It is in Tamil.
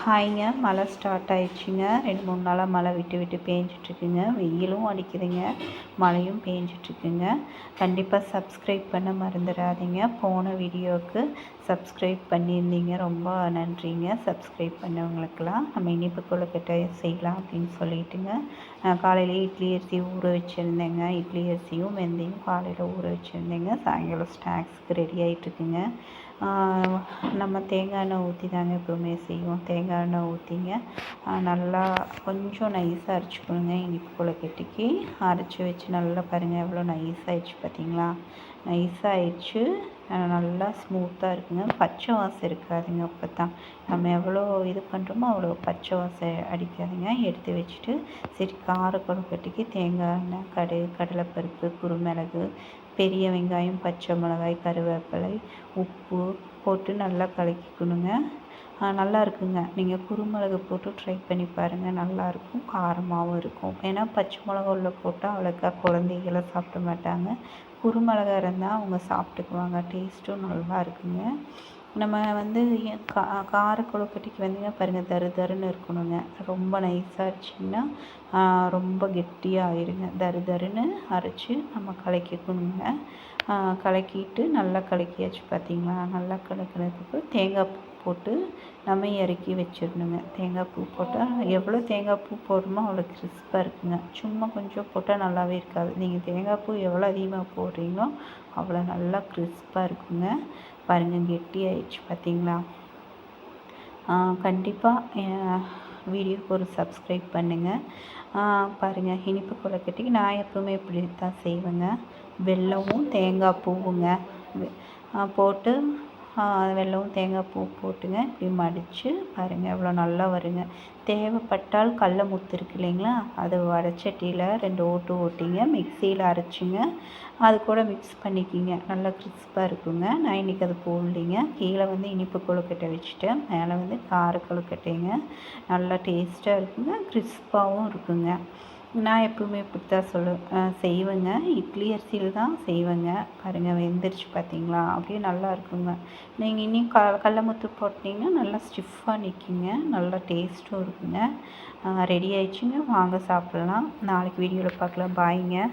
ஹாய்ங்க. மழை ஸ்டார்ட் ஆயிடுச்சுங்க. 2, 3 நாளாக மழை விட்டு விட்டு பேஞ்சிட்ருக்குங்க. வெயிலும் அடிக்குதுங்க, மழையும் பேஞ்சிட்ருக்குங்க. கண்டிப்பாக சப்ஸ்கிரைப் பண்ண மறந்துடாதீங்க. போன வீடியோவுக்கு சப்ஸ்கிரைப் பண்ணியிருந்தீங்க, ரொம்ப நன்றிங்க. சப்ஸ்கிரைப் பண்ணவங்களுக்கெல்லாம். நம்ம இனிப்பு கொழுக்கட்டை செய்யலாம் அப்படின்னு சொல்லிட்டுங்க, காலையிலே இட்லி அரிசி ஊற வச்சுருந்தேங்க. இட்லி அரிசியும் வெந்தயம் காலையில் ஊற வச்சுருந்தேங்க. சாயங்காலம் ஸ்நாக்ஸுக்கு ரெடி ஆகிட்டுருக்குங்க. நம்ம தேங்காய் எண்ணெய் ஊற்றி தாங்க எப்போவுமே செய்வோம். தேங்காய் எண்ணெய் ஊற்றிங்க நல்லா கொஞ்சம் நைஸாக அரைச்சிக்கணுங்க. இனிப்பு கொழுக்கட்டைக்கு அரைச்சி வச்சு நல்லா பாருங்கள் எவ்வளோ நைஸாகிடுச்சு பார்த்தீங்களா. நைஸாகிடுச்சு, நல்லா ஸ்மூத்தாக இருக்குங்க. பச்சை வாசம் இருக்காதுங்க. அப்போ தான் நம்ம எவ்வளோ இது பண்ணுறோமோ அவ்வளோ பச்சை வாசம் அடிக்காதுங்க. எடுத்து வச்சுட்டு சரி கார கொழுக்கட்டைக்கு தேங்காய் எண்ணெய், கடலைப்பருப்பு, குருமிளகு, பெரிய வெங்காயம், பச்சை மிளகாய், கருவேப்பிலை, உப்பு போட்டு நல்லா கலக்கிக்கணுங்க. நல்லா இருக்குங்க. நீங்கள் குருமிளகு போட்டு ட்ரை பண்ணி பாருங்கள், நல்லாயிருக்கும். காரமாகவும் இருக்கும். ஏன்னா பச்சை மிளகா உள்ள போட்டால் அவ்வளோக்கா குழந்தைகளாம் சாப்பிட மாட்டாங்க. குருமிளகா இருந்தால் அவங்க சாப்பிட்டுக்குவாங்க. டேஸ்ட்டும் நல்லா இருக்குங்க. நம்ம வந்து கார கொழுக்கட்டைக்கு வந்துங்க பாருங்கள், தரு தருன்னு இருக்கணுங்க. ரொம்ப நைஸாக ஆச்சுன்னா ரொம்ப கெட்டியாக ஆயிருங்க. தரு தருன்னு அரைச்சி நம்ம கலக்கிக்கணுங்க. கலக்கிட்டு நல்லா கலக்கியாச்சு பார்த்தீங்களா. நல்லா கலக்கினதுக்கு தேங்காய் பூ போட்டு நம்ம இறக்கி வச்சிடணுங்க. தேங்காய் பூ போட்டால் எவ்வளோ தேங்காய் பூ போடுறோமோ அவ்வளோ கிறிஸ்பாக இருக்குங்க. சும்மா கொஞ்சம் போட்டால் நல்லாவே இருக்காது. நீங்கள் தேங்காய் பூ எவ்வளோ அதிகமாக போடுறீங்களோ அவ்வளோ நல்லா கிறிஸ்பாக இருக்குங்க. பாருங்கள் கெட்டி ஆயிடுச்சு பார்த்தீங்களா. கண்டிப்பாக வீடியோக்கு ஒரு சப்ஸ்கிரைப் பண்ணுங்கள். பாருங்கள் இனிப்பு கொழுக்கட்டைக்கு நான் எப்போவுமே இப்படி தான் செய்வேங்க. வெல்லமும் தேங்காய் பூவுங்க போட்டு வெல்லம் தேங்காய் பூ போட்டுங்க இப்படி மடித்து பாருங்கள் எவ்வளோ நல்லா வருங்க. தேவைப்பட்டால் கடல முத்து இருக்கு இல்லைங்களா, அது வடச்சட்டியில் 2 ஓட்டு ஓட்டிங்க, மிக்சியில் அரைச்சிங்க, அது கூட மிக்ஸ் பண்ணிக்கிங்க. நல்லா கிறிஸ்பாக இருக்குங்க. நான் இன்றைக்கி அது போடலிங்க. கீழே வந்து இனிப்பு கொழுக்கட்டை வச்சுட்டேன், மேலே வந்து கார கொழுக்கட்டைங்க. நல்லா டேஸ்ட்டாக இருக்குங்க, கிறிஸ்பாகவும் இருக்குங்க. நான் எப்பவுமே இப்படி தான் செய்வேங்க. இட்லி அரிசியில் தான் செய்வேங்க. பாருங்கள் வெந்துருச்சு பார்த்தீங்களா, அப்படியே நல்லா இருக்குங்க. நீங்கள் இன்னும் கடலமுத்து போட்டிங்கன்னா நல்லா ஸ்டிஃபாக நிற்குங்க, நல்லா டேஸ்ட்டும் இருக்குங்க. ரெடி ஆயிடுச்சுங்க, வாங்க சாப்பிட்லாம். நாளைக்கு வீடியோவில் பார்க்கலாம். பாய்ங்க.